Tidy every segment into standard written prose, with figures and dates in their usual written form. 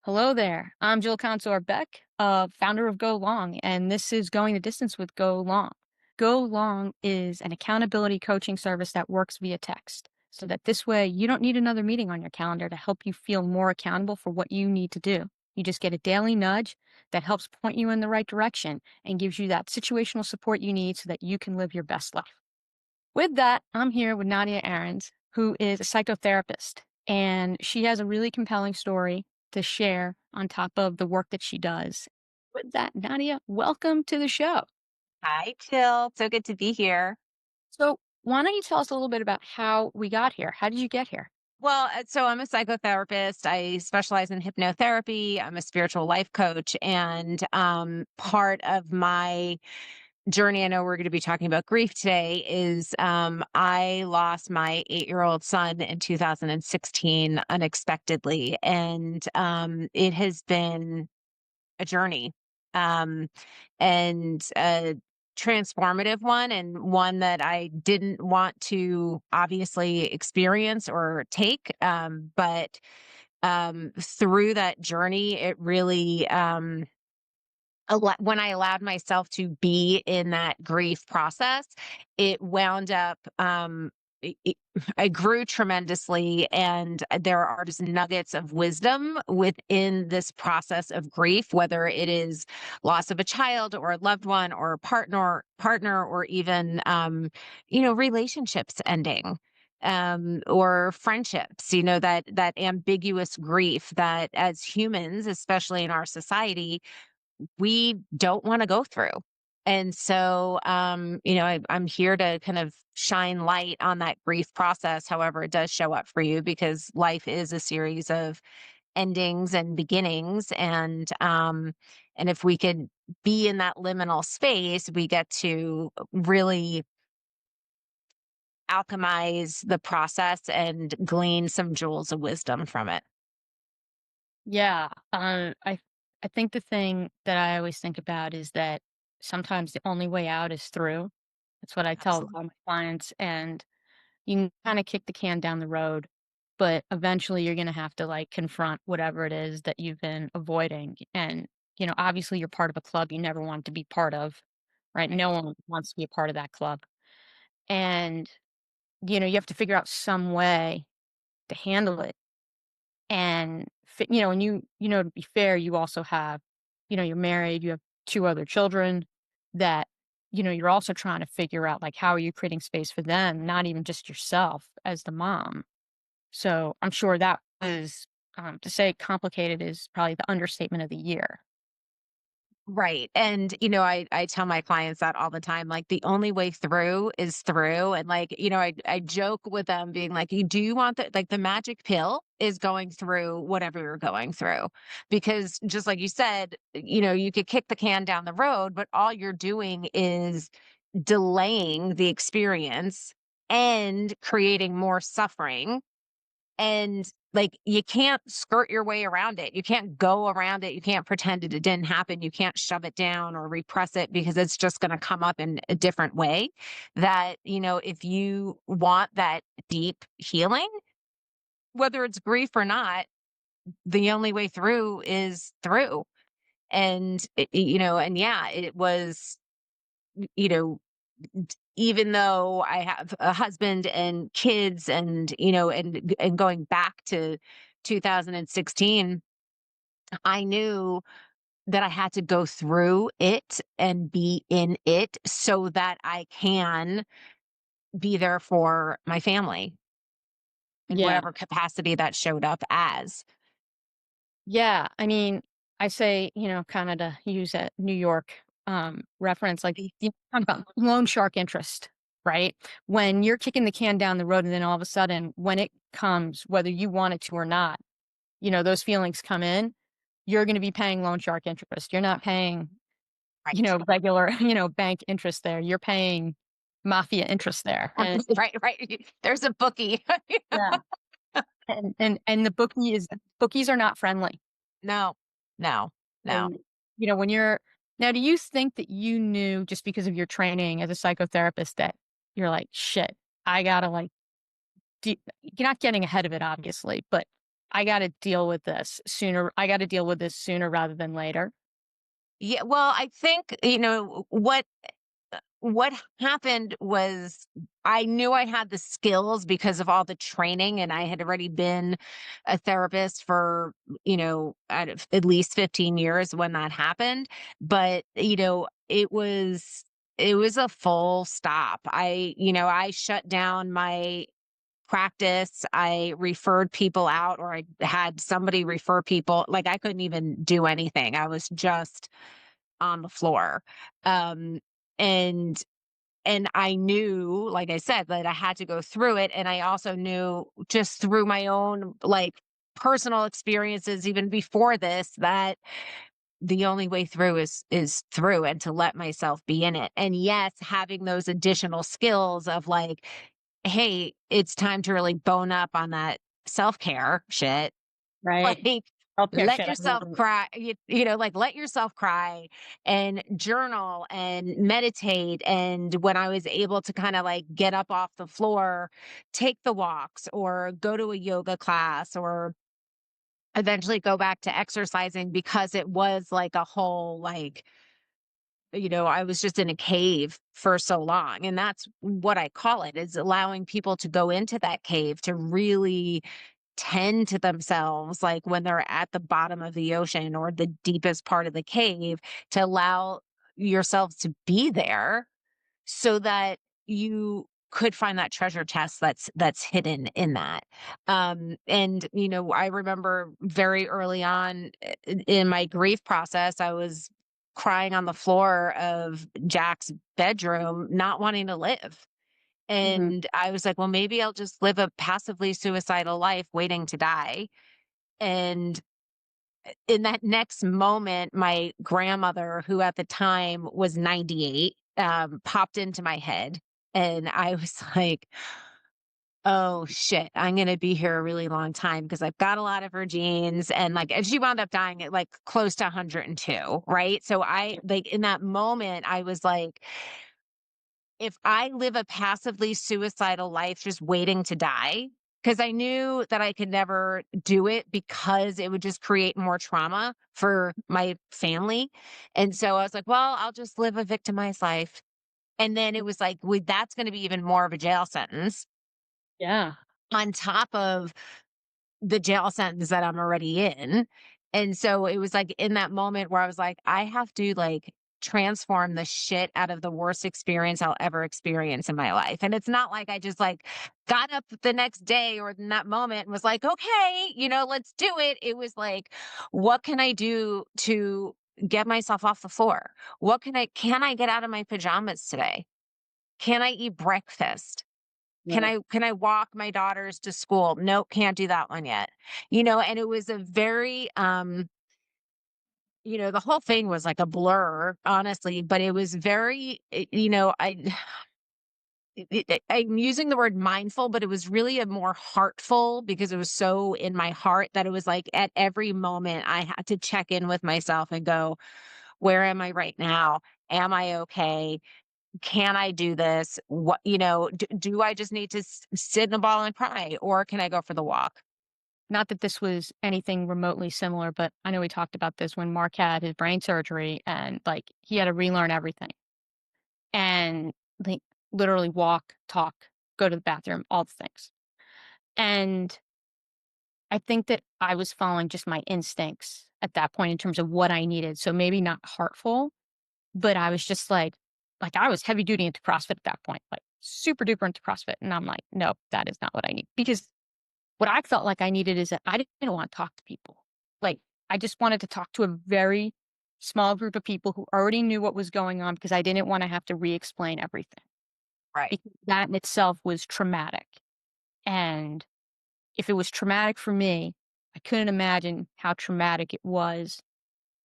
Hello there. I'm Jill Consor Beck, founder of Go Long, and this is Going the Distance with Go Long. Go Long is an accountability coaching service that works via text, so that this way you don't need another meeting on your calendar to help you feel more accountable for what you need to do. You just get a daily nudge that helps point you in the right direction and gives you that situational support you need so that you can live your best life. With that, I'm here with Nadia Ahrens, who is a psychotherapist, and she has a really compelling story to share on top of the work that she does. With that, Nadia, welcome to the show. Hi, Jill. So good to be here. So, why don't you tell us a little bit about how we got here? How did you get here? So I'm a psychotherapist. I specialize in hypnotherapy. I'm a spiritual life coach. And part of my journey, I know we're going to be talking about grief today, is I lost my 8-year-old son in 2016 unexpectedly. And it has been a journey, um, and a transformative one, and one that I didn't want to obviously experience or take. But through that journey, it really, when I allowed myself to be in that grief process, it wound up, I grew tremendously, and there are just nuggets of wisdom within this process of grief, whether it is loss of a child or a loved one or a partner, or even, relationships ending. Or friendships, that ambiguous grief that as humans, especially in our society, we don't want to go through. And so, I'm here to kind of shine light on that grief process, however it does show up for you, because life is a series of endings and beginnings. And if we could be in that liminal space, we get to really alchemize the process and glean some jewels of wisdom from it. Yeah, I think the thing that I always think about is that sometimes the only way out is through. That's what I tell Absolutely. all my clients, and you can kinda kick the can down the road, but eventually you're gonna have to, like, confront whatever it is that you've been avoiding, and, obviously, you're part of a club you never want to be part of, right? Right. No one wants to be a part of that club, and, you have to figure out some way to handle it, and and to be fair, you also have you're married, you have 2 other children that, you're also trying to figure out, like, how are you creating space for them, not even just yourself as the mom. So, I'm sure that was, to say complicated is probably the understatement of the year. Right. And, I tell my clients that all the time. Like, the only way through is through. And, like, I joke with them being like, do you want the magic pill is going through whatever you're going through? Because just like you said, you could kick the can down the road, but all you're doing is delaying the experience and creating more suffering. And, like, you can't skirt your way around it. You can't go around it. You can't pretend that it didn't happen. You can't shove it down or repress it, because it's just going to come up in a different way. That, if you want that deep healing, whether it's grief or not, the only way through is through. And yeah, it was, you know, even though I have a husband and kids, and going back to 2016, I knew that I had to go through it and be in it so that I can be there for my family in Yeah. whatever capacity that showed up as. Yeah, I mean, I say, kinda to use a New York, reference, like, you talk about loan shark interest, right? When you're kicking the can down the road and then all of a sudden, when it comes, whether you want it to or not, those feelings come in, you're gonna be paying loan shark interest. You're not paying, Right. regular, bank interest there. You're paying mafia interest there, and Right, right. There's a bookie. yeah, and the bookies are not friendly. No, no, no. And, when you're now, do you think that you knew just because of your training as a psychotherapist that you're like, "Shit, I gotta, like, do" you're not getting ahead of it, obviously, but I gotta deal with this sooner. I gotta deal with this sooner rather than later. Yeah, well, I think, what happened was I knew I had the skills because of all the training, and I had already been a therapist for, at least 15 years when that happened. But, it was a full stop. I shut down my practice. I referred people out, or I had somebody refer people. Like, I couldn't even do anything. I was just on the floor. Um, and I knew, like I said, that I had to go through it. And I also knew, just through my own like personal experiences even before this, that the only way through is through, and to let myself be in it. And yes, having those additional skills of like, hey, it's time to really bone up on that self-care shit. Right. Like, Healthcare let shit, I love yourself it. cry, like, let yourself cry and journal and meditate. And when I was able to kinda, like, get up off the floor, take the walks, or go to a yoga class, or eventually go back to exercising, because it was like a whole, like, I was just in a cave for so long. And that's what I call it, is allowing people to go into that cave to really tend to themselves, like when they're at the bottom of the ocean or the deepest part of the cave, to allow yourselves to be there, so that you could find that treasure chest that's hidden in that. And I remember very early on, in my grief process, I was crying on the floor of Jack's bedroom, not wanting to live. Mhm. And I was like, well, maybe I'll just live a passively suicidal life waiting to die. And in that next moment, my grandmother, who at the time was 98, popped into my head. And I was like, oh shit, I'm going to be here a really long time, because I've got a lot of her genes. And she wound up dying at like close to 102. Right. So like, in that moment, I was like, if I live a passively suicidal life just waiting to die, because I knew that I could never do it, because it would just create more trauma for my family. And so I was like, well, I'll just live a victimized life. And then it was like, that's going to be even more of a jail sentence Yeah. on top of the jail sentence that I'm already in. And so it was like in that moment where I was like, I have to like transform the shit out of the worst experience I'll ever experience in my life. And it's not like I just like got up the next day or in that moment and was like, okay, let's do it. It was like, what can I do to get myself off the floor? Can I get out of my pajamas today? Can I eat breakfast? Right. Can I walk my daughters to school? Nope, can't do that one yet. And it was a very, the whole thing was like a blur, honestly, but it was very, I'm using the word mindful, but it was really a more heartful, because it was so in my heart that it was like at every moment I had to check in with myself and go, where am I right now? Am I okay? Can I do this? Do I just need to sit in a ball and cry, or can I go for the walk? Not that this was anything remotely similar, but I know we talked about this when Mark had his brain surgery and, like, he had to relearn everything and, like, literally walk, talk, go to the bathroom, all the things. And I think that I was following just my instincts at that point in terms of what I needed. So maybe not heartful, but I was just like I was heavy duty into CrossFit at that point, like super duper into CrossFit. And I'm like, no, that is not what I need. Because what I felt like I needed is that I didn't want to talk to people. Like, I just wanted to talk to a very small group of people who already knew what was going on, because I didn't want to have to re explain everything. Right. Because that in itself was traumatic. And if it was traumatic for me, I couldn't imagine how traumatic it was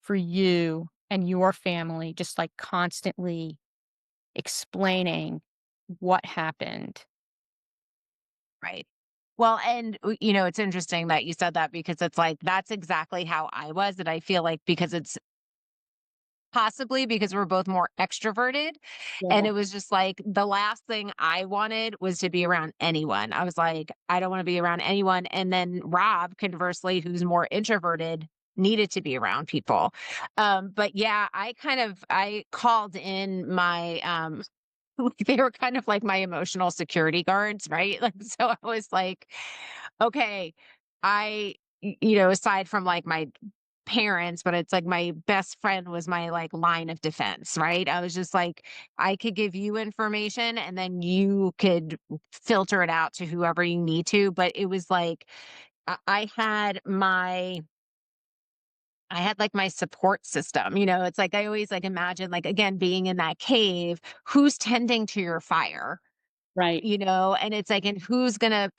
for you and your family, just like constantly explaining what happened. Right. Well, and it's interesting that you said that, because it's like that's exactly how I was. And I feel like, because it's possibly because we're both more extroverted. And Yeah. it was just like the last thing I wanted was to be around anyone. I was like, I don't want to be around anyone. And then Rob, conversely, who's more introverted, needed to be around people. But yeah, I called in my like, they were kind of like my emotional security guards, right? Like, so I was like, okay, aside from like my parents, but it's like my best friend was my like line of defense, right? I was just like, I could give you information and then you could filter it out to whoever you need to. But it was like, I had like my support system, it's like I always like imagine like again being in that cave, who's tending to your fire, Right. and it's like, and who's gonna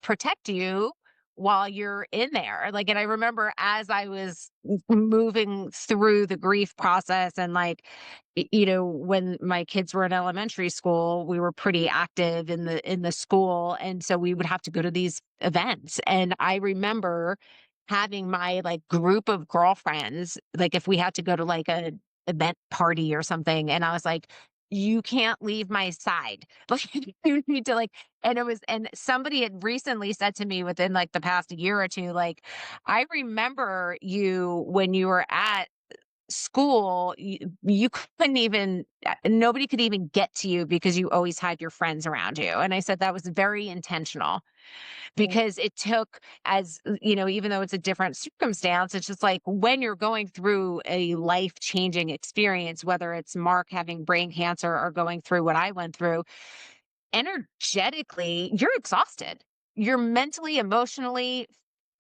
protect you while you're in there? Like, and I remember as I was moving through the grief process and like, when my kids were in elementary school, we were pretty active in the school. And so we would have to go to these events. And I remember having my like group of girlfriends, like if we had to go to like a event party or something, and I was like, you can't leave my side. Like you need to like, and somebody had recently said to me within like the past year or two, like, I remember you when you were at school, you couldn't even, nobody could even get to you because you always had your friends around you. And I said that was very intentional Right. because it took, even though it's a different circumstance, it's just like when you're going through a life changing experience, whether it's Mark having brain cancer or going through what I went through, energetically, you're exhausted. You're mentally, emotionally,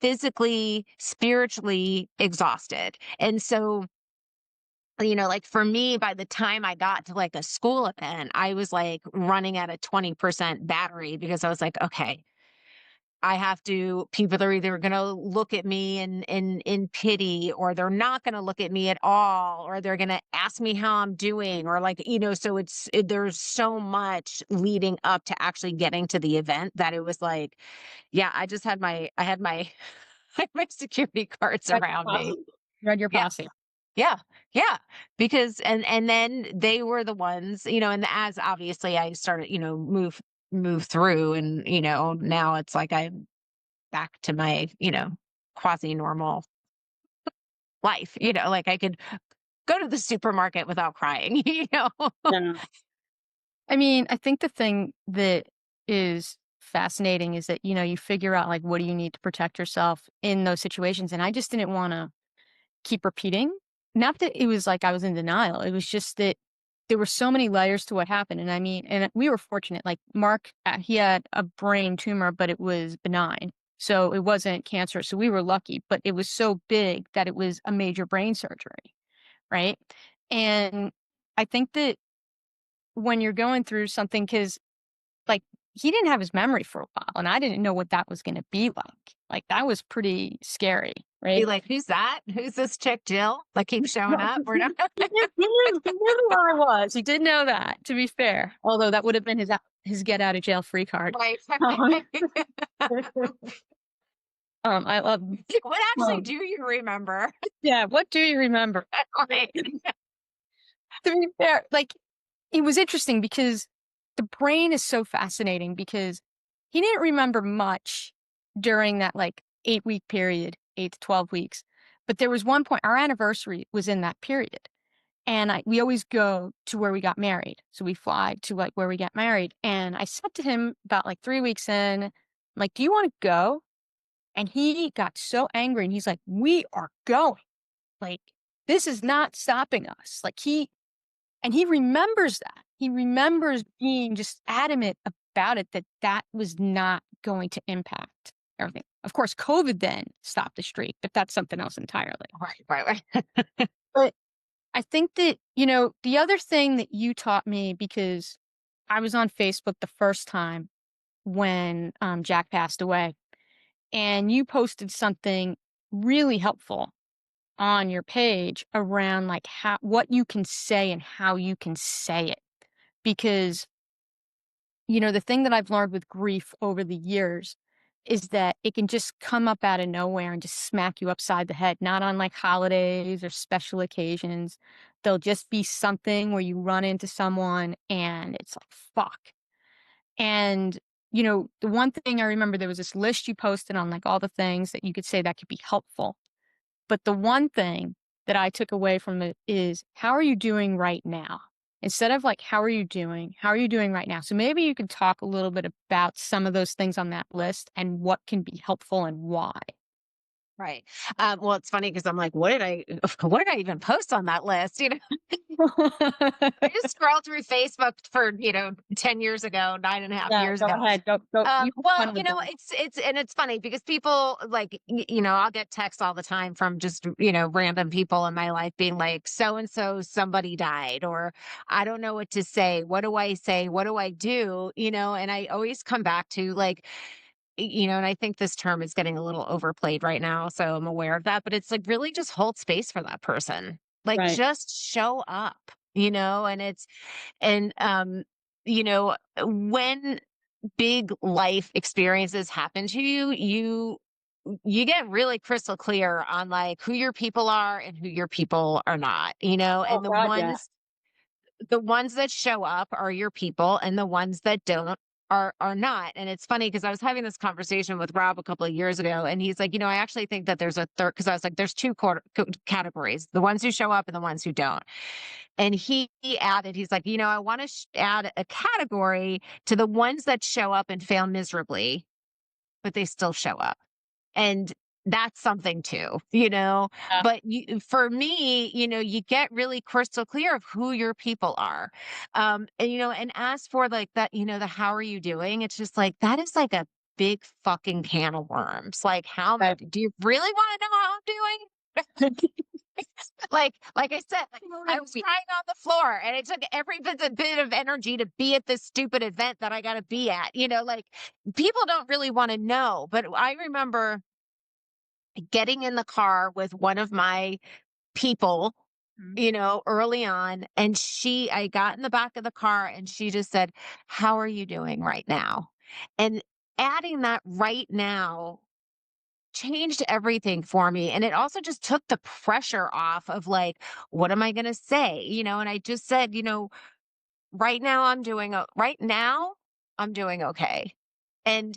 physically, spiritually exhausted. And so, like for me, by the time I got to like a school event, I was like running at a 20% battery because I was like, okay, I have to, people are either going to look at me in pity, or they're not going to look at me at all, or they're going to ask me how I'm doing, or like, so there's so much leading up to actually getting to the event that it was like, yeah, I had my, I had my security guards Read around your me. posse. Read your Yeah. posse. Yeah. Yeah. Because, and then they were the ones, and as obviously I started, move through and, now it's like I'm back to my, quasi normal life, like I could go to the supermarket without crying, Yeah. I mean, I think the thing that is fascinating is that, you figure out like what do you need to protect yourself in those situations. And I just didn't want to keep repeating. Not that it was like I was in denial. It was just that there were so many layers to what happened. And I mean, and we were fortunate. Like Mark, he had a brain tumor, but it was benign. So it wasn't cancer. So we were lucky, but it was so big that it was a major brain surgery. Right. And I think that when you're going through something, because like he didn't have his memory for a while and I didn't know what that was going to be like. Like that was pretty scary. Be Right. like, who's that? Who's this chick, Jill? That keeps showing No, up. We're not. he knew who I was. He did know that, to be fair. Although that would have been his get out of jail free card. Right. Um, I love What actually um, do you remember? yeah, what do you remember? Right. To be fair, like it was interesting because the brain is so fascinating because he didn't remember much during that like 8-week period, 8 to 12 weeks. But there was one point, our anniversary was in that period. And we always go to where we got married. So we fly to like where we get married. And I said to him about like 3 weeks in, I'm like, do you want to go? And he got so angry and he's like, we are going. Like, this is not stopping us. And he remembers that. He remembers being just adamant about it, that that was not going to impact everything. Of course, COVID then stopped the streak, but that's something else entirely. Right. Right. But I think that, the other thing that you taught me, because I was on Facebook the first time when Jack passed away, and you posted something really helpful on your page around like what you can say and how you can say it. Because, the thing that I've learned with grief over the years is that it can just come up out of nowhere and just smack you upside the head, not on like holidays or special occasions, there'll just be something where you run into someone and it's like, fuck. And, the one thing I remember, there was this list you posted on like all the things that you could say that could be helpful. But the one thing that I took away from it is, how are you doing right now? Instead of like, how are you doing? How are you doing right now? So maybe you could talk a little bit about some of those things on that list and what can be helpful and why. Right. Well, it's funny because I'm like, what did I even post on that list? I just scrolled through Facebook for, 10 years ago, nine and a half Yeah, years go ago. ahead. Go. You have Well, fun with that. it's funny because people like, I'll get texts all the time from just, random people in my life being like, so and so, somebody died, or I don't know what to say. What do I say? What do I do? And I always come back to like, and I think this term is getting a little overplayed right now. So I'm aware of that, but it's like really just hold space for that person. Like Right. just show up, and, when big life experiences happen to you, you get really crystal clear on like who your people are and who your people are not, Oh and the God, yeah. ones that show up are your people and the ones that don't are not. And it's funny because I was having this conversation with Rob a couple of years ago and he's like, I actually think that there's a third, because I was like, there's two categories, the ones who show up and the ones who don't. And he added, he's like, I want to add a category to the ones that show up and fail miserably, but they still show up. And that's something too, Yeah. but for me, you get really crystal clear of who your people are. And as for like that, the how are you doing? It's just like, that is like a big fucking can of worms. Like, Right. do you really want to know how I'm doing? Like I said, like, I was crying on the floor and it took every bit of energy to be at this stupid event that I got to be at. Like people don't really want to know, but I remember getting in the car with one of my people, Mhm. early on, and I got in the back of the car and she just said, "How are you doing right now?" And adding that right now changed everything for me. And it also just took the pressure off of like, what am I going to say? And I just said, right now I'm doing okay. And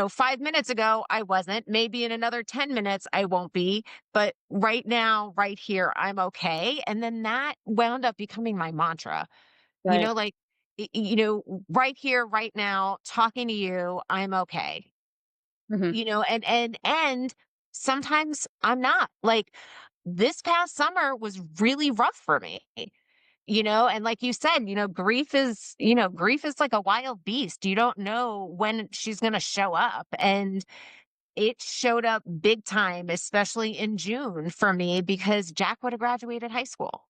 5 minutes ago, I wasn't. Maybe in another 10 minutes, I won't be. But right now, right here, I'm okay. And then that wound up becoming my mantra, Right. like, right here, right now, talking to you, I'm okay. Mhm. And sometimes I'm not. Like this past summer was really rough for me. And like you said, grief is like a wild beast. You don't know when she's going to show up. And it showed up big time, especially in June for me, because Jack would have graduated high school.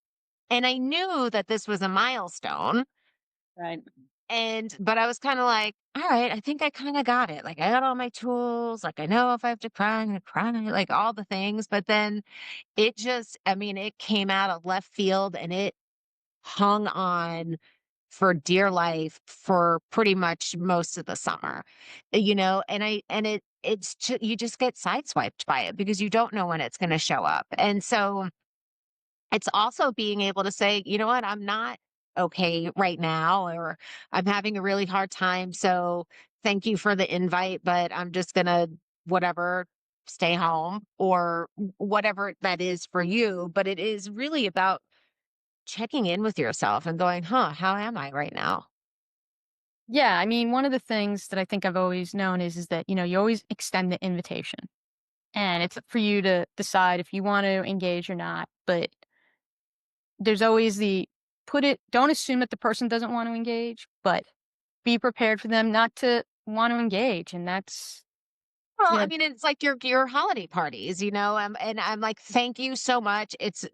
And I knew that this was a milestone. Right. But I was kind of like, all right, I think I kind of got it. Like I got all my tools. Like I know if I have to cry, I'm going to cry, like all the things. But then it came out of left field and it hung on for dear life for pretty much most of the summer, you just get sideswiped by it because you don't know when it's going to show up. And so it's also being able to say, you know what, I'm not okay right now, or I'm having a really hard time. So thank you for the invite, but I'm just going to, whatever, stay home, or whatever that is for you. But it is really about checking in with yourself and going, huh, how am I right now? Yeah, I mean, one of the things that I think I've always known is that, you always extend the invitation. And it's up for you to decide if you want to engage or not. But there's always don't assume that the person doesn't want to engage, but be prepared for them not to want to engage. And that's, Well, you I know, mean, it's like your holiday parties, and I'm like, thank you so much. It's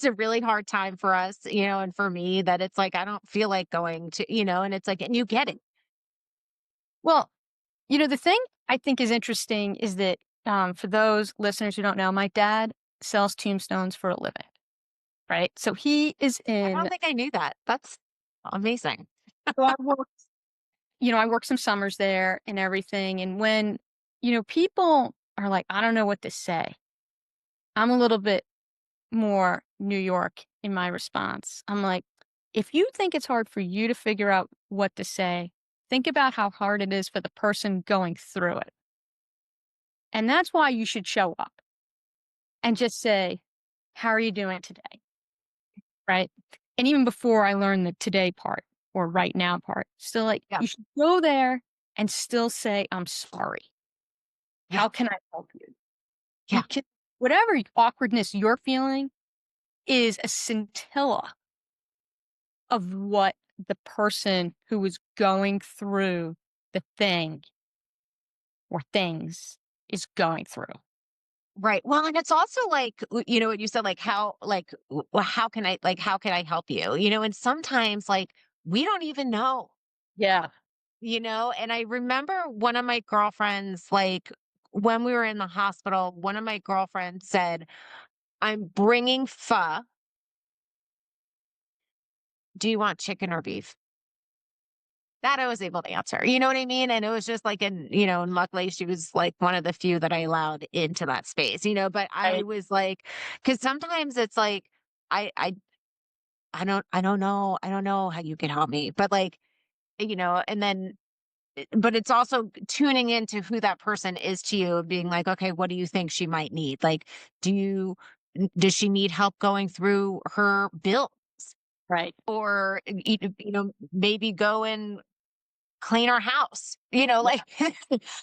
a really hard time for us, and for me that it's like I don't feel like going to, and it's like, and you get it. well, the thing I think is interesting is that for those listeners who don't know, my dad sells tombstones for a living, right? So he is I don't in, think I knew that. That's amazing. so I work some summers there and everything. And when, people are like, I don't know what to say, I'm a little bit more New York in my response. I'm like, if you think it's hard for you to figure out what to say, think about how hard it is for the person going through it. And that's why you should show up and just say, how are you doing today? Right. And even before I learned the today part or right now part, still like Yeah. you should go there and still say, I'm sorry. Yeah. How can I help you? Yeah. Because whatever awkwardness you're feeling is a scintilla of what the person who was going through the thing or things is going through. Right. Well, and it's also like, what you said, like, how can how can I help you? And sometimes, like, we don't even know, Yeah. and I remember one of my girlfriends, like, when we were in the hospital, one of my girlfriends said, I'm bringing pho. Do you want chicken or beef? That I was able to answer, you know what I mean? And it was just like, and luckily she was like one of the few that I allowed into that space, but I Right. was like, because sometimes it's like, I, I, I don't know. I don't know how you can help me, but like, and then, but it's also tuning into who that person is to you and being like, okay, what do you think she might need? Like, does she need help going through her bills? Right. Or, maybe go and clean our house, Yeah.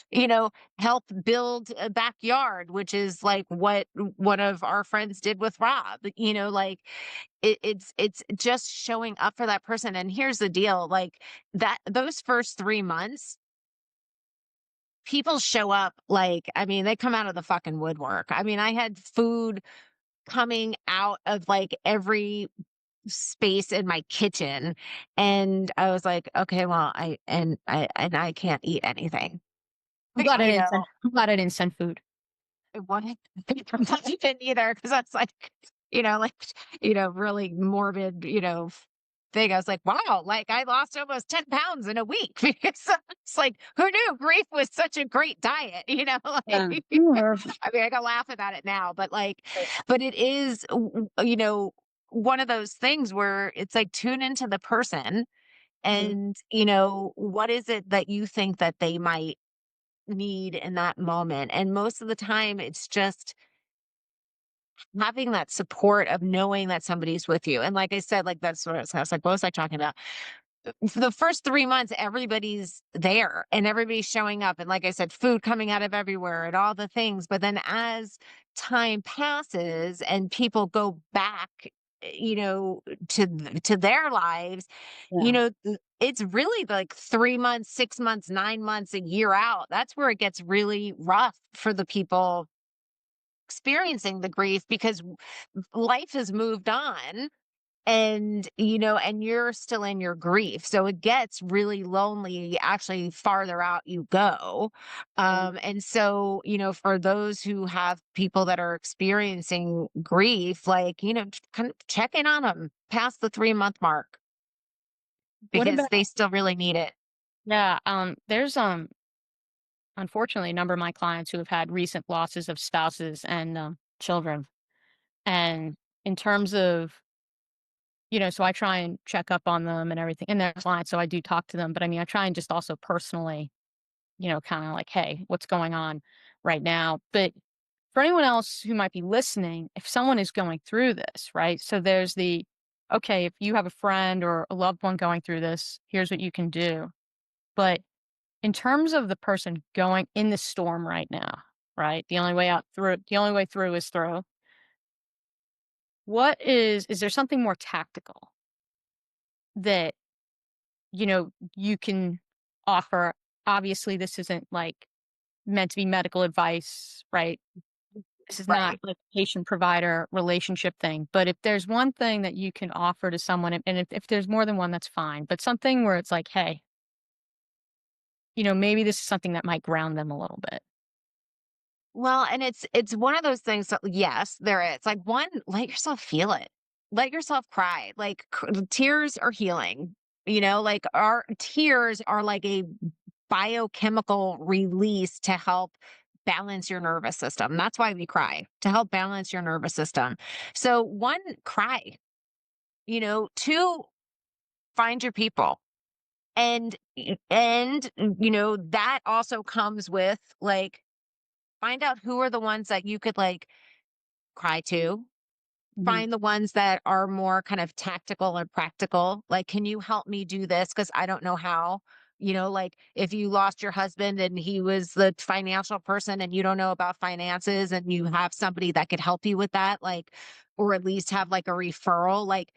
you know, help build a backyard, which is like what one of our friends did with Rob, like it's just showing up for that person. And here's the deal, like that, those first 3 months, people show up like, I mean, they come out of the fucking woodwork. I mean, I had food coming out of like every space in my kitchen, and I was like, okay, well, I can't eat anything. you know, I'm glad I didn't send food. what I'm not even either, because that's like, like, really morbid, thing. I was like, wow, like I lost almost 10 pounds in a week because it's like, who knew grief was such a great diet, like, Yeah. Yeah. I mean, I can laugh about it now, but like, but it is, one of those things where it's like tune into the person Mhm. and, what is it that you think that they might need in that moment. And most of the time, it's just having that support of knowing that somebody's with you. And like I said, like that's what I was like, what was I talking about? For the first 3 months, everybody's there and everybody's showing up. And like I said, food coming out of everywhere and all the things. But then as time passes and people go back, to their lives, Yeah. it's really like 3 months, 6 months, 9 months, a year out. That's where it gets really rough for the people experiencing the grief because life has moved on, and you're still in your grief, so it gets really lonely actually farther out you go. And so, for those who have people that are experiencing grief, like, kind of check in on them past the 3 month mark What because about they still really need it. yeah, there's, unfortunately, a number of my clients who have had recent losses of spouses and, children. And in terms of, so I try and check up on them and everything, and they're clients, so I do talk to them. But I mean, I try and just also personally, kind of like, hey, what's going on right now? But for anyone else who might be listening, if someone is going through this, right? So there's the, okay, if you have a friend or a loved one going through this, here's what you can do. But in terms of the person going in the storm right now, right? The only way through is through. Is there something more tactical that, you can offer? Obviously, this isn't like meant to be medical advice, right? This is not Right. like a patient provider relationship thing. But if there's one thing that you can offer to someone, and if there's more than one, that's fine. But something where it's like, hey, maybe this is something that might ground them a little bit. Well, and it's one of those things that, yes, there is. Like, one, let yourself feel it. Let yourself cry. Like, tears are healing. Like our tears are like a biochemical release to help balance your nervous system. That's why we cry, to help balance your nervous system. So, one, cry, two, find your people. And that also comes with like, find out who are the ones that you could like cry to. Mhm. Find the ones that are more kind of tactical and practical. Like, can you help me do this? Because I don't know how. Like if you lost your husband and he was the financial person and you don't know about finances and you have somebody that could help you with that, like, or at least have like a referral, like,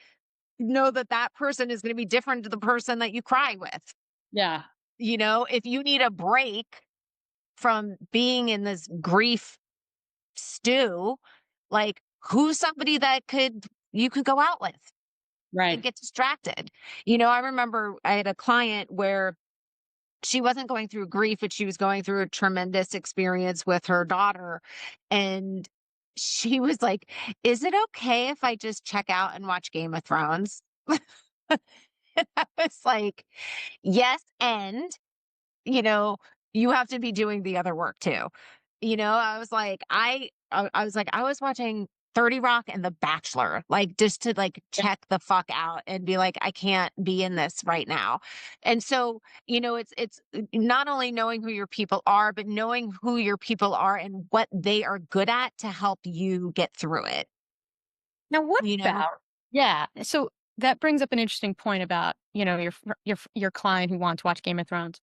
know that that person is going to be different to the person that you cry with. Yeah. If you need a break from being in this grief stew, like, who's somebody that you could go out with and Right. get distracted. I remember I had a client where she wasn't going through grief, but she was going through a tremendous experience with her daughter. And she was like, "Is it okay if I just check out and watch Game of Thrones?" And I was like, "Yes, and you know, you have to be doing the other work too." I was like, I was like, I was watching 30 Rock and The Bachelor, like just to like Yeah. check the fuck out and be like, I can't be in this right now. And so, it's not only knowing who your people are, but knowing who your people are and what they are good at to help you get through it, Now what you know? about yeah, so that brings up an interesting point about, your client who wants to watch Game of Thrones.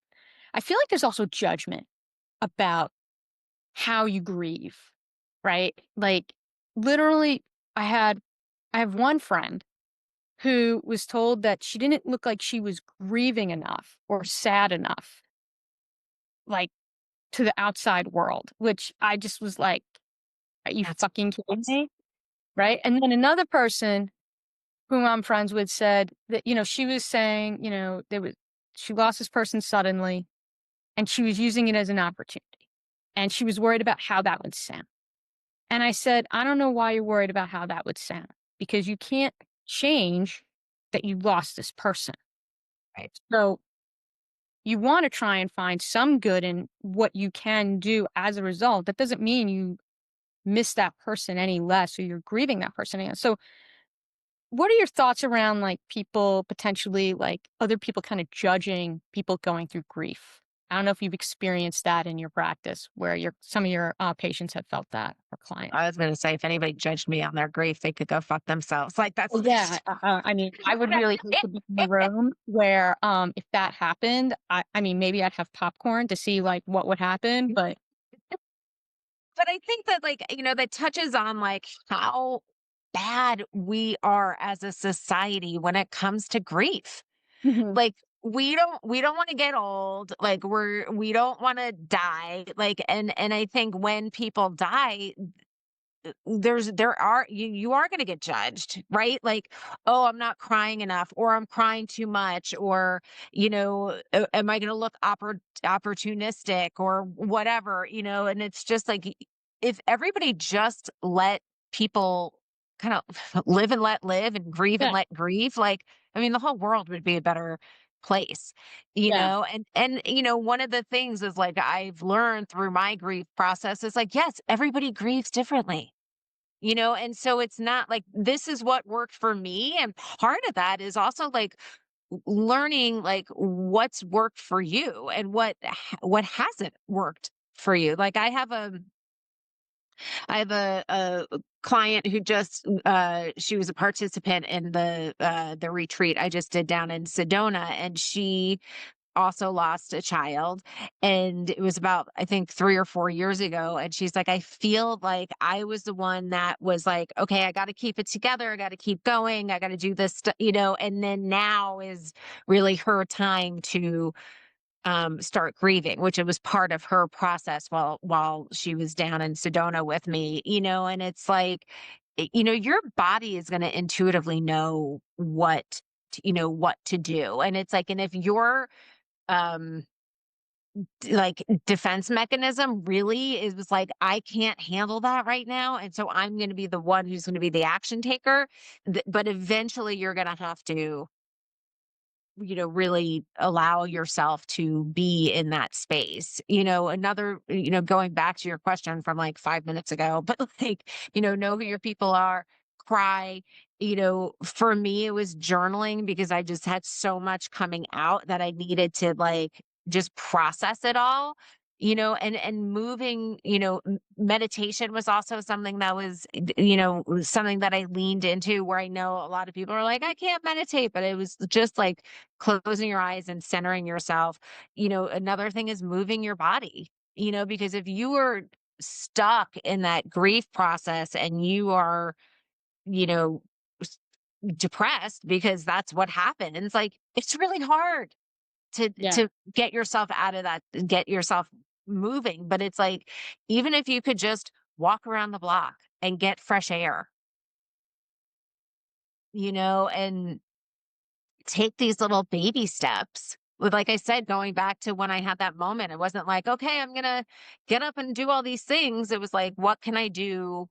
I feel like there's also judgment about how you grieve, right? Like, literally, I had I have one friend who was told that she didn't look like she was grieving enough or sad enough, like, to the outside world, which I just was like, "Are you That's fucking kidding me?" Right? And then another person whom I'm friends with said that, she was saying, she lost this person suddenly and she was using it as an opportunity. And she was worried about how that would sound. And I said, I don't know why you're worried about how that would sound because you can't change that you lost this person. right. So you want to try and find some good in what you can do as a result. That doesn't mean you miss that person any less or you're grieving that person any less. So what are your thoughts around, like, people potentially like, other people kinda judging people going through grief? I don't know if you've experienced that in your practice where some of your, patients have felt that or clients. I was going to say, if anybody judged me on their grief, they could go fuck themselves. Like, that's Well, yeah, I mean, I would really hate to be in a room where, if that happened, I mean, maybe I'd have popcorn to see, like, what would happen, but But I think that, like, that touches on like how bad we are as a society when it comes to grief. Mhm. Like, we don't want to get old. Like, we don't want to die. Like, and I think when people die, you are going to get judged, right? Like, oh, I'm not crying enough, or I'm crying too much, or am I going to look opportunistic or whatever, and it's just like, if everybody just let people kind of live and let live and grieve and Yeah, let grieve, like, I mean, the whole world would be a better place, yeah, and one of the things is like, I've learned through my grief process is like, yes, everybody grieves differently, and so it's not like this is what worked for me. And part of that is also like learning like what's worked for you and what hasn't worked for you. Like, I have a client who just she was a participant in the retreat I just did down in Sedona, and she also lost a child, and it was about, I think, 3 or 4 years ago, and she's like, "I feel like I was the one that was like, okay, I gotta keep it together, I gotta keep going, I gotta do this and then now is really her time to, start grieving," which it was part of her process while she was down in Sedona with me, and it's like, your body is gonna intuitively know what to do, and it's like, and if you're um like defense mechanism really is was like, I can't handle that right now, and so I'm going to be the one who's going to be the action taker, but eventually you're going to have to really allow yourself to be in that space. Another, going back to your question from like 5 minutes ago, but like, know who your people are, cry. For me, it was journaling because I just had so much coming out that I needed to like just process it all. And moving, meditation was also something that was, something that I leaned into, where I know a lot of people are like, I can't meditate, but it was just like closing your eyes and centering yourself. Another thing is moving your body, because if you are stuck in that grief process and you are, you know, s- depressed because that's what happens, like it's really hard Yeah. to get yourself out of that, get yourself moving. But it's like, even if you could just walk around the block and get fresh air, and take these little baby steps. With, like I said, going back to when I had that moment, it wasn't like, okay, I'm gonna get up and do all these things. It was like, what can I do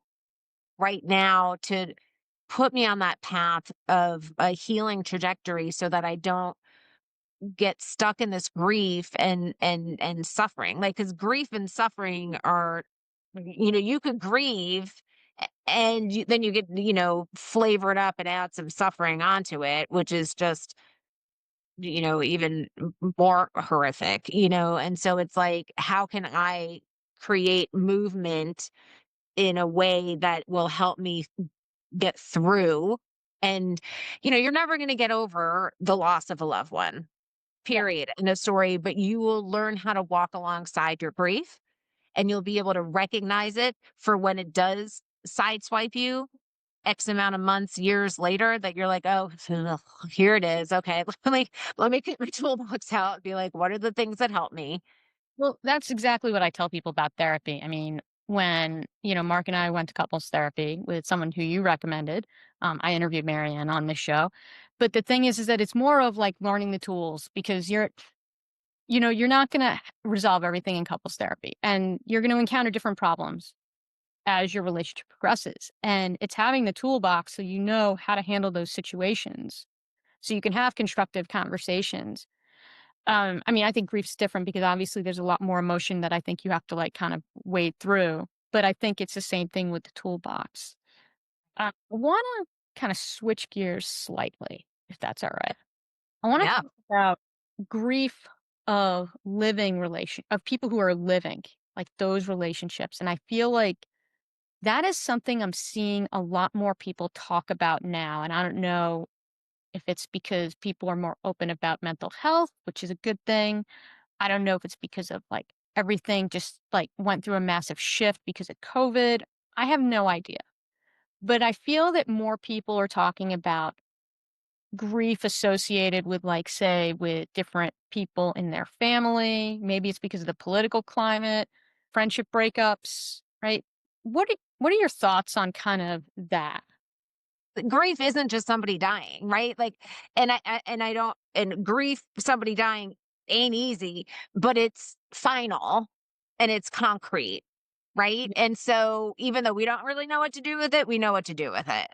right now to put me on that path of a healing trajectory so that I don't get stuck in this grief and suffering. Like, because grief and suffering are, you could grieve and then you get, flavor it up and add some suffering onto it, which is just, even more horrific. And so it's like, how can I create movement in a way that will help me get through? And you're never going to get over the loss of a loved one, Yeah. period, in a story, but you will learn how to walk alongside your grief, and you'll be able to recognize it for when it does sideswipe you X amount of months, years later, that you're like, oh, here it is. Okay. Let me get my toolbox out and be like, what are the things that help me? Well, that's exactly what I tell people about therapy. I mean, when, Mark and I went to couples therapy with someone who you recommended, I interviewed Marianne on this show. But the thing is that it's more of like learning the tools because you're not going to resolve everything in couples therapy and you're going to encounter different problems as your relationship progresses. And it's having the toolbox so you know how to handle those situations so you can have constructive conversations. I mean, I think grief's different because obviously there's a lot more emotion that I think you have to like kind of wade through. But I think it's the same thing with the toolbox. I want to kind of switch gears slightly, if that's all right. I want to Yeah. talk about grief of of people who are living, like those relationships. And I feel like that is something I'm seeing a lot more people talk about now. And I don't know if it's because people are more open about mental health, which is a good thing. I don't know if it's because of like everything just like went through a massive shift because of COVID. I have no idea. But I feel that more people are talking about grief associated with like say with different people in their family. Maybe it's because of the political climate, friendship breakups, right? What are your thoughts on kind of that? Grief isn't just somebody dying, right? Like, and I don't, and grief, somebody dying ain't easy, but it's final and it's concrete, right? Yeah, And so even though we don't really know what to do with it, we know what to do with it.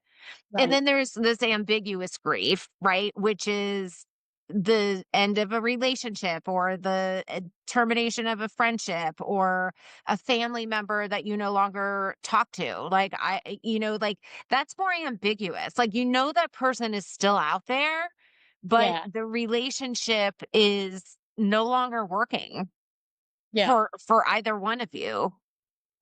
And right. then there's this ambiguous grief, right? Which is the end of a relationship, or the termination of a friendship, or a family member that you no longer talk to. Like, like, that's more ambiguous. Like, that person is still out there, but Yeah. the relationship is no longer working Yeah. for either one of you.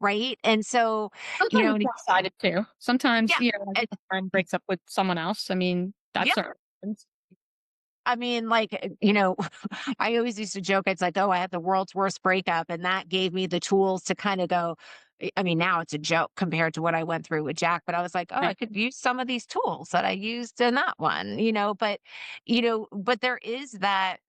Right. And so, Sometimes it's and one-sided too. Sometimes, yeah. like a friend breaks up with someone else. I mean, that's Yeah. certainly happens. I mean, like, I always used to joke, it's like, oh, I had the world's worst breakup. And that gave me the tools to kind of go. I mean, now it's a joke compared to what I went through with Jack, but I was like, oh, I Right. could use some of these tools that I used in that one, but there is that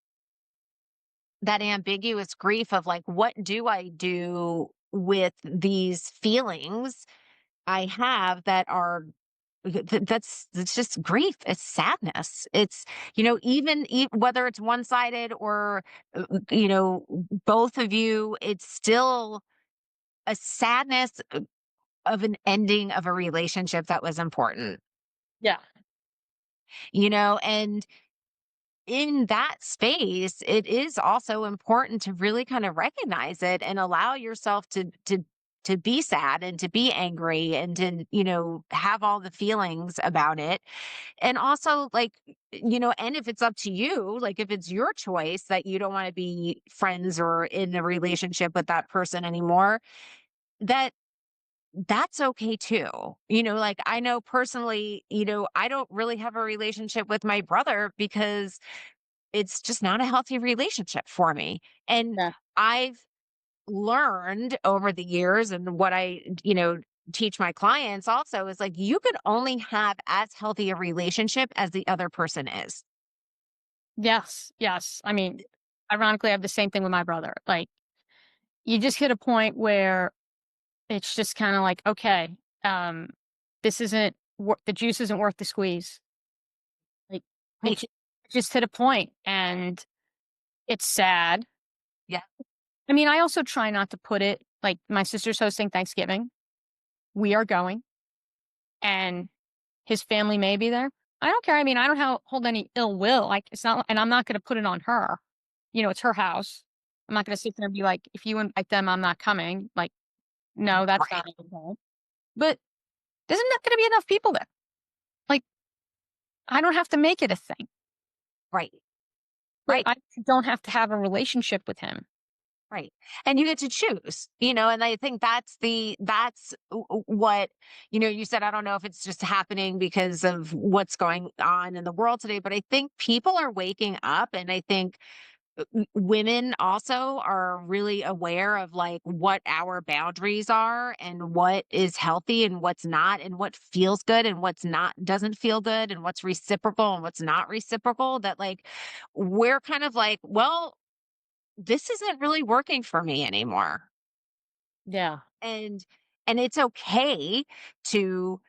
ambiguous grief of like, what do I do with these feelings I have that are that's just grief. It's sadness. It's, even whether it's one-sided or both of you, it's still a sadness of an ending of a relationship that was important. Yeah. And in that space, it is also important to really kind of recognize it and allow yourself to be sad and to be angry and to, have all the feelings about it. And also, like, and if it's up to you, like if it's your choice that you don't want to be friends or in a relationship with that person anymore, that that's okay too. Like I know personally, I don't really have a relationship with my brother because it's just not a healthy relationship for me. And Yeah. I've learned over the years, and what I, teach my clients also is like you could only have as healthy a relationship as the other person is. Yes, yes. I mean, ironically, I have the same thing with my brother. Like, you just hit a point where it's just kinda like, "Okay, um, this isn't the juice isn't worth the squeeze." Like, Right. it just hit a point, and it's sad. Yeah. I mean, I also try not to put it like, my sister's hosting Thanksgiving. We are going, and his family may be there. I don't care. I mean, I don't hold any ill will. Like, it's not, and I'm not gonna put it on her. It's her house. I'm not gonna sit there and be like, "If you invite them, I'm not coming." Like, no, that's Right. not okay. But isn't that gonna be enough people there? Like, I don't have to make it a thing, Right. but Right. I don't have to have a relationship with him. Right. And you get to choose, and I think what, you said, I don't know if it's just happening because of what's going on in the world today, but I think people are waking up. And I think women also are really aware of like what our boundaries are and what is healthy and what's not, and what feels good and what's not, doesn't feel good, and what's reciprocal and what's not reciprocal. That like, we're kind of like, well, this isn't really working for me anymore. Yeah. And it's okay to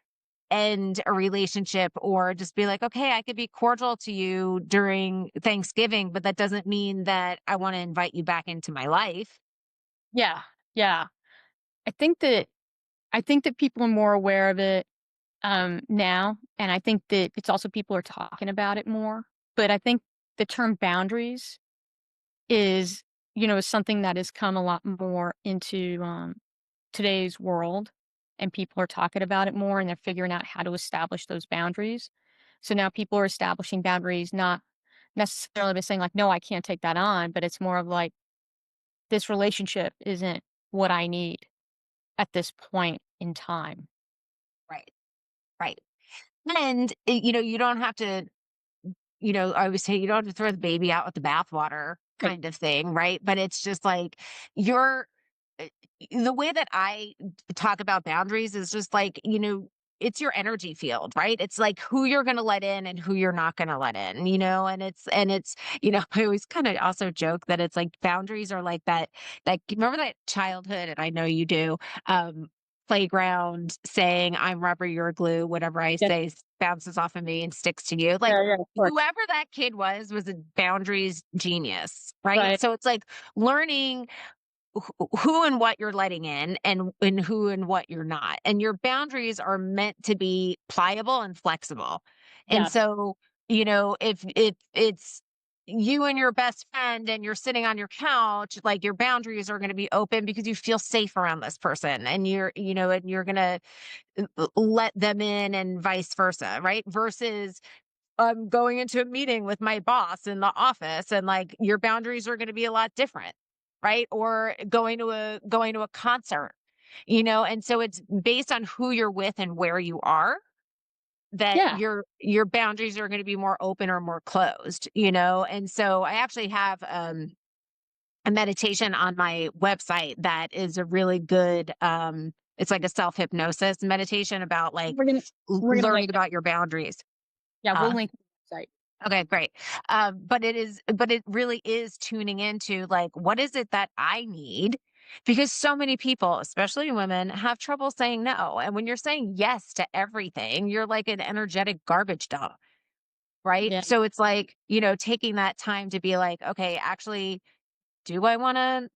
end a relationship or just be like, okay, I could be cordial to you during Thanksgiving, but that doesn't mean that I want to invite you back into my life. Yeah. Yeah. I think that people are more aware of it, now, and I think that it's also people are talking about it more. But I think the term boundaries is, is something that has come a lot more into, today's world, and people are talking about it more, and they're figuring out how to establish those boundaries. So now people are establishing boundaries, not necessarily by saying like, "No, I can't take that on," but it's more of like, "This relationship isn't what I need at this point in time." Right. Right. And, you don't have to, I always say you don't have to throw the baby out with the bathwater Right. kind of thing. Right. But it's just like you're, uh, the way that I talk about boundaries is just like, it's your energy field, right? It's like who you're going to let in and who you're not going to let in, I always kind of also joke that it's like boundaries are like that. Like, remember that childhood, and I know you do, um, playground saying, I'm rubber, you're glue, whatever I Yeah, say bounces off of me and sticks to you. Like, yeah, yeah, of course. whoever that kid was a boundaries genius, right? Right. So it's like learning who and what you're letting in, and who and what you're not. And your boundaries are meant to be pliable and flexible. And Yes. so, if it's you and your best friend and you're sitting on your couch, like your boundaries are going to be open because you feel safe around this person, and you're going to let them in, and vice versa, right? Versus going into a meeting with my boss in the office, and like your boundaries are going to be a lot different, right? Or going to a concert, and so it's based on who you're with and where you are, that Yeah. your boundaries are going to be more open or more closed, and so I actually have a meditation on my website that is a really good, it's like a self hypnosis meditation about like We're gonna we're gonna link learning it. about your boundaries. Yeah, we'll uh link the website. Okay, great. But it really is tuning into like, what is it that I need? Because so many people, especially women, have trouble saying no. And when you're saying yes to everything, you're like an energetic garbage dump, right? Yeah. So it's like, taking that time to be like, okay, actually, do I want to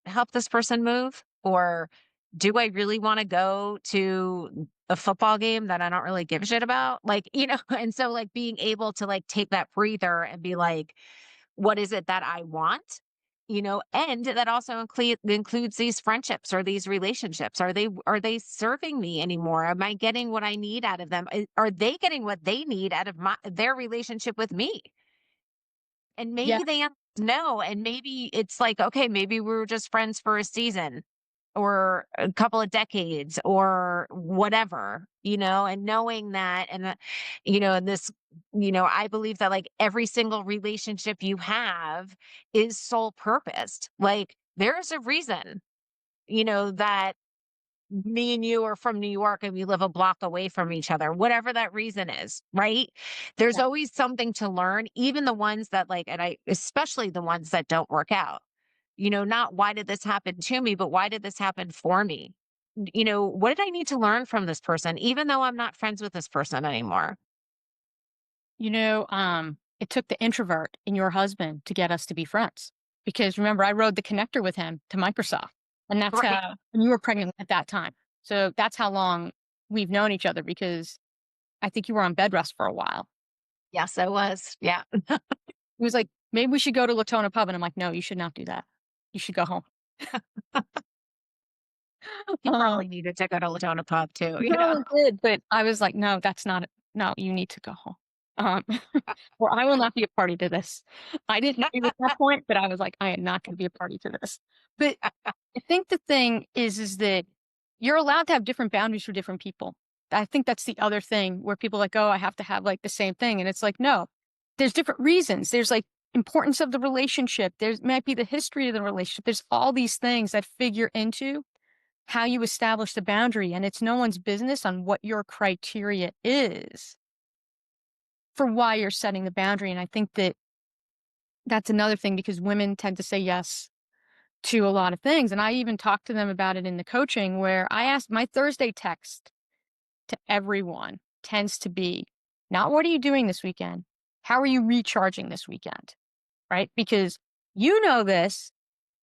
help this person move? Or do I really want to go to a football game that I don't really give a shit about? Like, and so like being able to like take that breather and be like, what is it that I want? And that also includes these friendships or these relationships. Are they serving me anymore? Am I getting what I need out of them? Are they getting what they need out of their relationship with me? And Yeah. maybe they no, and maybe it's like, okay, maybe we were just friends for a season or a couple of decades or whatever, and knowing that and this, I believe that like every single relationship you have is sole purposed. Like there's a reason, that me and you are from New York and we live a block away from each other, whatever that reason is, right? There's Yeah. always something to learn, even the ones that like, and especially the ones that don't work out. Not why did this happen to me, but why did this happen for me? What did I need to learn from this person, even though I'm not friends with this person anymore? It took the introvert in your husband to get us to be friends. Because remember, I rode the connector with him to Microsoft. And that's Right. how, and you were pregnant at that time. So that's how long we've known each other because I think you were on bed rest for a while. Yes, I was. Yeah. He was like, maybe we should go to Latona Pub. And I'm like, no, you should not do that. You should go home. He probably needed to go to Latona Pub too, He probably did, but I was like, "No, that's not it. No, you need to go home." Um, or I will not be a party to this. I didn't agree with that point, but I was like, "I am not gonna be a party to this." But I think the thing is that you're allowed to have different boundaries for different people. I think that's the other thing where people are like, "Oh, I have to have, like, the same thing," and it's like, no. There's different reasons. There's, like, importance of the relationship. There's might be the history of the relationship. There's all these things that figure into how you establish the boundary, and it's no one's business on what your criteria is for why you're setting the boundary. And I think that that's another thing because women tend to say yes to a lot of things. And I even talked to them about it in the coaching where I asked my Thursday text to everyone tends to be not what are you doing this weekend? How are you recharging this weekend? Right? Because you know this,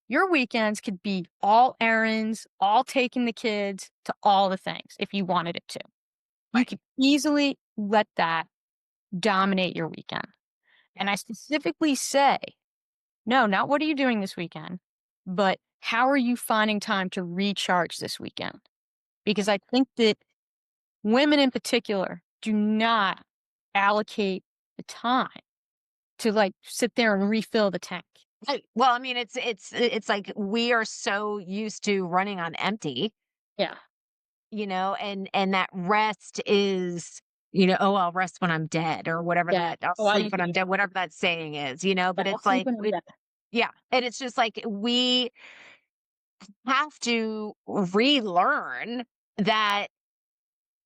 your weekends could be all errands, all taking the kids to all the things if you wanted it to. You Right. could easily let that dominate your weekend. And I Yes. specifically say, no, not what are you doing this weekend, but how are you finding time to recharge this weekend? Because I think that women in particular do not allocate the time to like sit there and refill the tank. Well, I mean, it's like we are so used to running on empty, Yeah. and that rest is, oh, I'll rest when I'm dead or whatever Yeah. that I'll Oh, I sleep used when to I'm do dead, that. whatever that saying is, Yeah, but I'll it's sleep like when I'm dead. yeah, and it's just like we have to relearn that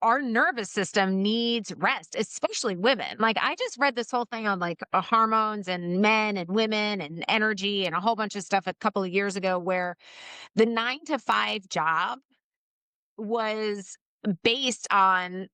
our nervous system needs rest, especially women. Like I just read this whole thing on like hormones and men and women and energy and a whole bunch of stuff a couple of years ago where the 9 to 5 job was based on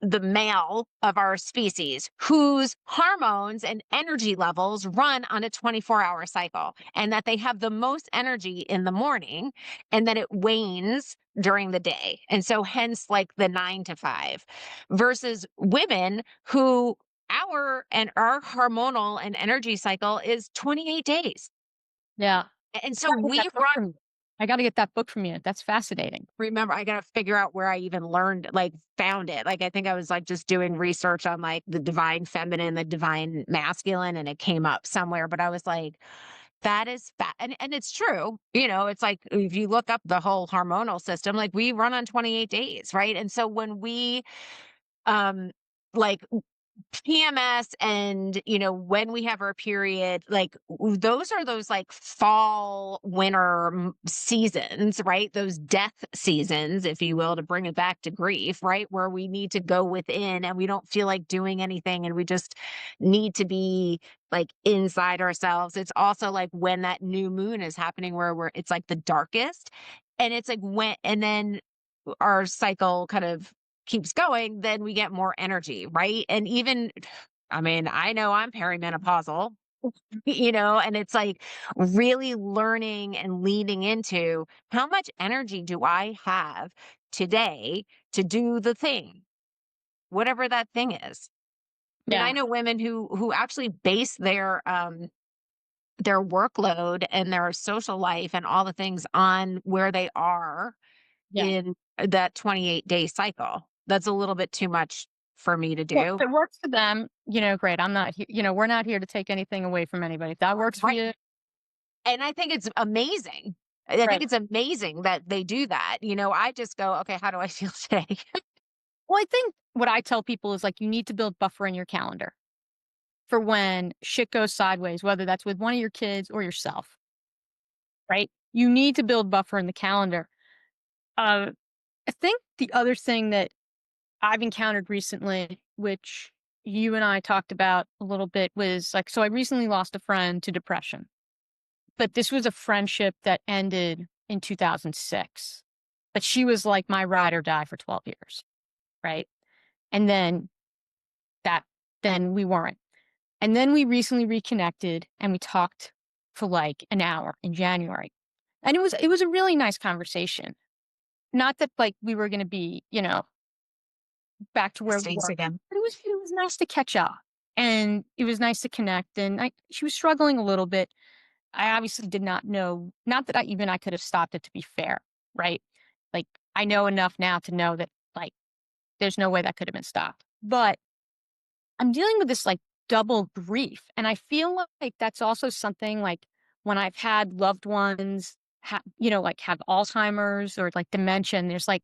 the male of our species whose hormones and energy levels run on a 24-hour cycle and that they have the most energy in the morning and that it wanes during the day. And so hence like the 9 to 5 versus women who our hormonal and energy cycle is 28 days. Yeah. And I so gotta get we that book from you. I gotta get that book from you. That's fascinating. remember I gotta figure out where I even learned like found it. Like I think I was like just doing research on like the divine feminine, the divine masculine, and it came up somewhere. But I was like, that is fat and it's true. It's like if you look up the whole hormonal system, like we run on 28 days, right? And so when we um like PMS and, when we have our period, like those are those like fall, winter seasons, right? Those death seasons, if you will, to bring it back to grief, right? Where we need to go within and we don't feel like doing anything and we just need to be like inside ourselves. It's also like when that new moon is happening where it's like the darkest and it's like and then our cycle kind of keeps going, then we get more energy, right? And even, I mean, I know I'm perimenopausal. And it's like really learning and leaning into how much energy do I have today to do the thing, whatever that thing is. I mean, I Yeah. know women who actually base their workload and their social life and all the things on where they are Yeah. in that 28-day cycle. That's a little bit too much for me to Well, do. if it works for them, great. I'm not we're not here to take anything away from anybody. If that works for Right. you, And I think it's amazing. I think great. it's amazing that they do that. I just go, okay, how do I feel today? Well, I think what I tell people is like you need to build buffer in your calendar for when shit goes sideways, whether that's with one of your kids or yourself, right? You need to build buffer in the calendar. Uh, I think the other thing that I've encountered recently, which you and I talked about a little bit, was like, so I recently lost a friend to depression, but this was a friendship that ended in 2006. But she was like my ride or die for 12 years, right? And that, then we weren't. And then we recently reconnected and we talked for like an hour in January. And it was a really nice conversation. Not that like we were going to be, back to where we States were. again. But it was nice to catch up, and it was nice to connect, and she was struggling a little bit. I obviously did not know, not that I could have stopped it, to be fair, right? Like, I know enough now to know that, like, there's no way that could have been stopped. But I'm dealing with this, like, double grief, and I feel like that's also something, like, when I've had loved ones like, have Alzheimer's or, like, dementia, and there's, like,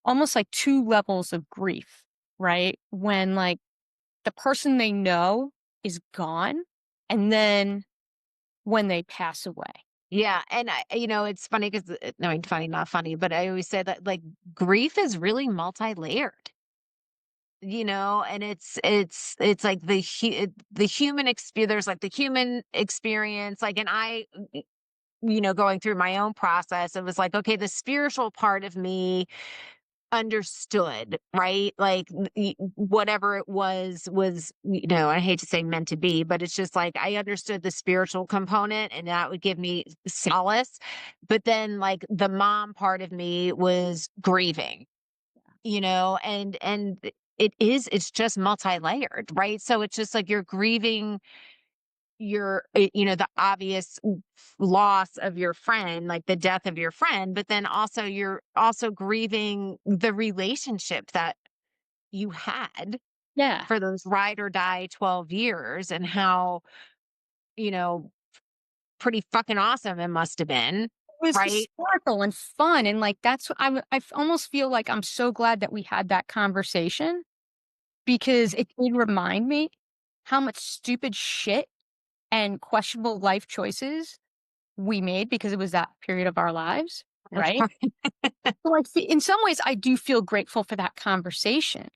almost like 2 levels of grief, right? When, like, the person they know is gone, and then when they pass away. Yeah, and it's funny because I mean, funny, not funny, but I always say that like grief is really multi-layered. And it's like the human experience. There's like the human experience, like, and going through my own process, it was like, okay, the spiritual part of me understood, right? Like whatever it was, I hate to say meant to be, but it's just like I understood the spiritual component and that would give me solace. But then like the mom part of me was grieving, and it's just multi-layered, right? So it's just like you're grieving the obvious loss of your friend, like the death of your friend, but then also you're also grieving the relationship that you had Yeah. for those ride or die 12 years and how, you know, pretty fucking awesome it must have been, It was right? hysterical and fun, and, like, that's what almost feel like I'm so glad that we had that conversation because it did remind me how much stupid shit and questionable life choices we made because it was that period of our lives, right? So, like, in some ways, I do feel grateful for that conversation.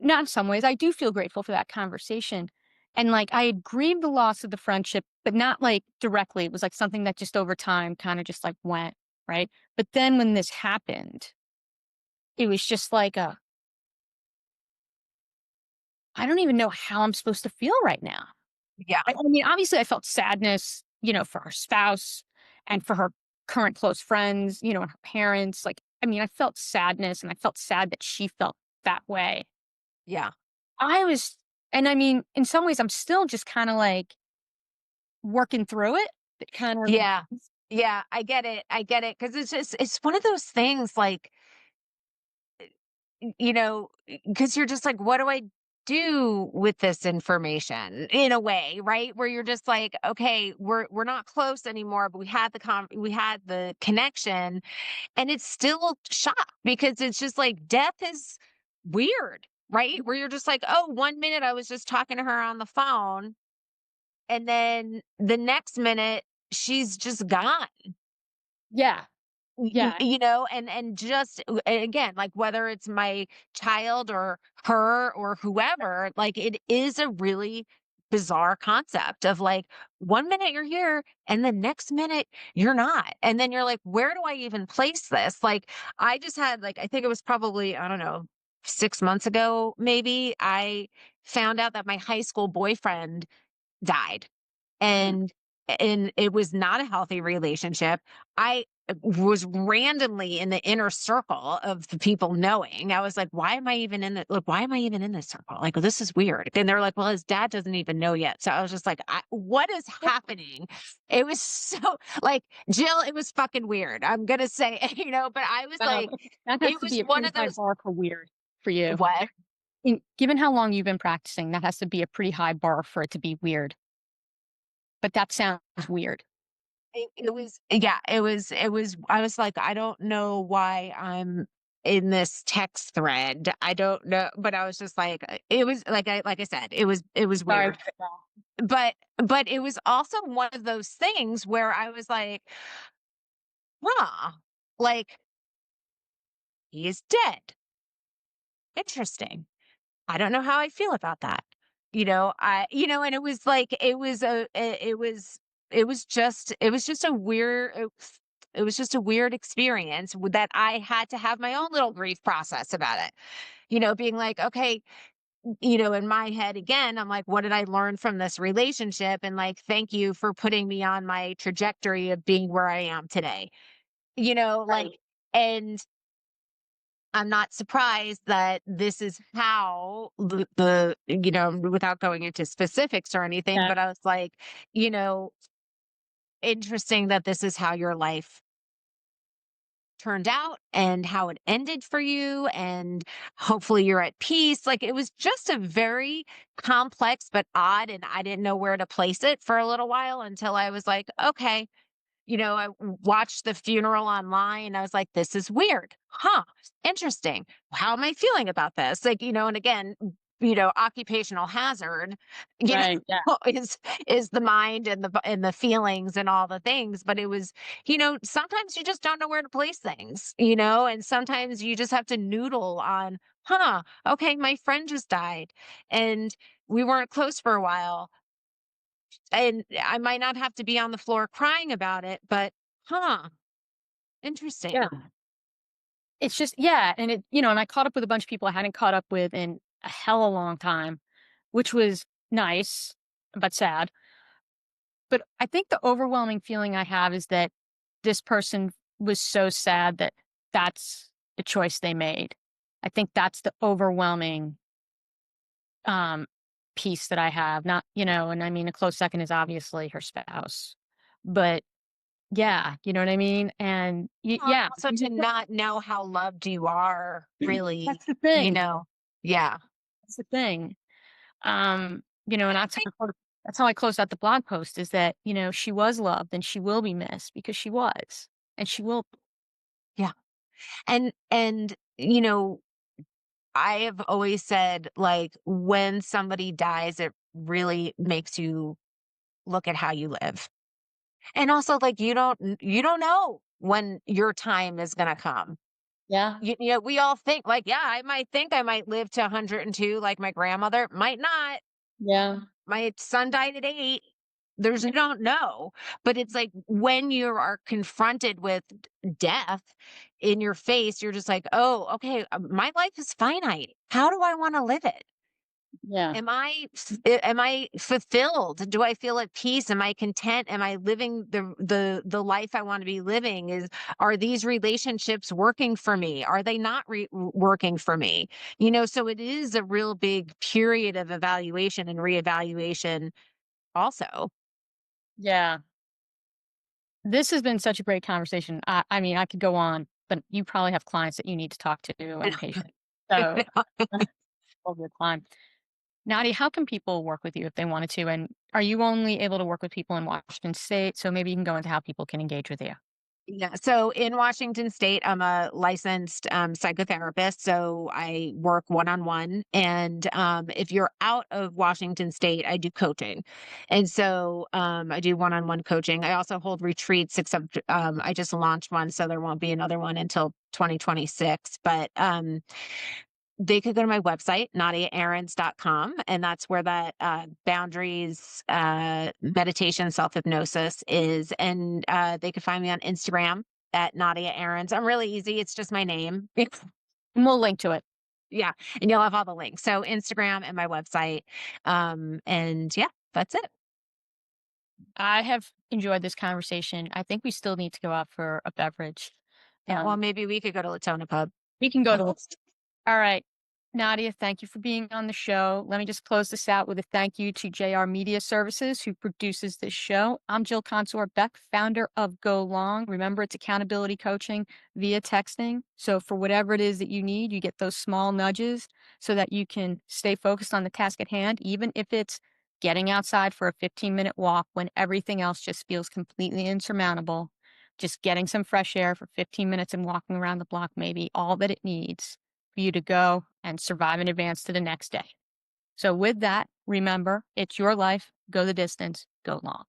Not in some ways, I do feel grateful for that conversation. And, like, I had grieved the loss of the friendship, but not, like, directly. It was, like, something that just over time kinda just, like, went, right? But then when this happened, it was just like I don't even know how I'm supposed to feel right now. Yeah. I mean, obviously, I felt sadness, for her spouse and for her current close friends, and her parents. Like, I mean, I felt sadness and I felt sad that she felt that way. Yeah. I was and I mean, in some ways, I'm still just kinda, like, working through it, but kind of Yeah. Yeah. I get it. I get it. Cause it's one of those things like, because you're just like, what do I do with this information in a way, right? Where you're just like, okay, we're not close anymore, but we had the connection, and it's still shock because it's just like death is weird, right? Where you're just like, oh, 1 minute I was just talking to her on the phone, and then the next minute she's just gone. Yeah, yeah. And just again, like whether it's my child or her or whoever, like it is a really bizarre concept of like 1 minute you're here and the next minute you're not. And then you're like, where do I even place this? Like I just had like, I think it was probably, I don't know, 6 months ago, maybe I found out that my high school boyfriend died. Mm. and it was not a healthy relationship. I was randomly in the inner circle of the people knowing. I was like, why am I even in it? Like, why am I even in this circle? Like, well, this is weird. And they're like, well, his dad doesn't even know yet. So I was just like, what is happening? It was so like, Jill, it was fucking weird. I'm going to say, but I was Wow, like, that has it to was be a one pretty of high those, bar for weird for you. what? Given how long you've been practicing, that has to be a pretty high bar for it to be weird. But that sounds weird. It was yeah, it was I was like, I don't know why I'm in this text thread. I don't know, but I was just like, it was like I said, it was Sorry. weird. But it was also one of those things where I was like, huh, like he is dead. Interesting. I don't know how I feel about that. And it was like it was just a weird it was just a weird experience that I had to have my own little grief process about it. Being like, okay, in my head again, I'm like, what did I learn from this relationship? And like, thank you for putting me on my trajectory of being where I am today. Like, Right. and I'm not surprised that this is how without going into specifics or anything, Yeah. but I was like, you know, interesting that this is how your life turned out and how it ended for you. And hopefully you're at peace. Like it was just a very complex but odd. And I didn't know where to place it for a little while until I was like, okay, I watched the funeral online. I was like, this is weird. Huh. Interesting. How am I feeling about this? Like, and again, occupational hazard, you Right. Yeah. is the mind and the feelings and all the things. But it was, sometimes you just don't know where to place things, and sometimes you just have to noodle on, huh, okay, my friend just died and we weren't close for a while and I might not have to be on the floor crying about it, but huh, Yeah. interesting. It's just yeah, and I caught up with a bunch of people I hadn't caught up with in a hell of a long time, which was nice, but sad. But I think the overwhelming feeling I have is that this person was so sad that that's the choice they made. I think that's the overwhelming, um, piece that I have, not and I mean, a close second is obviously her spouse. But, yeah, you know what I mean? And Well, and yeah, also to not know how loved you are, really, that's the you thing. know? Yeah. That's the thing. And that's how I closed out the blog post is that, she was loved and she will be missed because she was, and she will. Yeah. And I have always said, like, when somebody dies, it really makes you look at how you live. And also, like, you don't know when your time is gonna come. Yeah. We all think like, yeah, I might think I might live to 102 like my grandmother, might not. Yeah. My son died at 8. You don't know. But it's like when you are confronted with death in your face, you're just like, oh, okay, my life is finite. How do I want to live it? Yeah. Am I fulfilled? Do I feel at peace? Am I content? Am I living the life I want to be living? Are these relationships working for me? Are they not working for me? So it is a real big period of evaluation and reevaluation also. Yeah. This has been such a great conversation. I mean, I could go on, but you probably have clients that you need to talk to and patients. So, all your time. Nadia, how can people work with you if they wanted to? And are you only able to work with people in Washington State? So maybe you can go into how people can engage with you. Yeah. So in Washington State, I'm a licensed psychotherapist. So I work one on one. And if you're out of Washington State, I do coaching. And so I do one on one coaching. I also hold retreats, except I just launched one. So there won't be another one until 2026. But they could go to my website, nadiaahrens.com, and that's where that boundaries, meditation, self hypnosis is. And they could find me on Instagram at Nadia Ahrens. I'm really easy. It's just my name. And we'll link to it. Yeah. And you'll have all the links. So Instagram and my website. And yeah, that's it. I have enjoyed this conversation. I think we still need to go out for a beverage. Yeah, well, Um, maybe we could go to Latona Pub. we can go to all right. Nadia, thank you for being on the show. Let me just close this out with a thank you to JR Media Services, who produces this show. I'm Jill Consort Beck, founder of Go Long. Remember, it's accountability coaching via texting. So, for whatever it is that you need, you get those small nudges so that you can stay focused on the task at hand, even if it's getting outside for a 15-minute walk when everything else just feels completely insurmountable. Just getting some fresh air for 15 minutes and walking around the block may be all that it needs for you to go and survive and advance to the next day. So, with that, remember, it's your life. Go the distance, go long.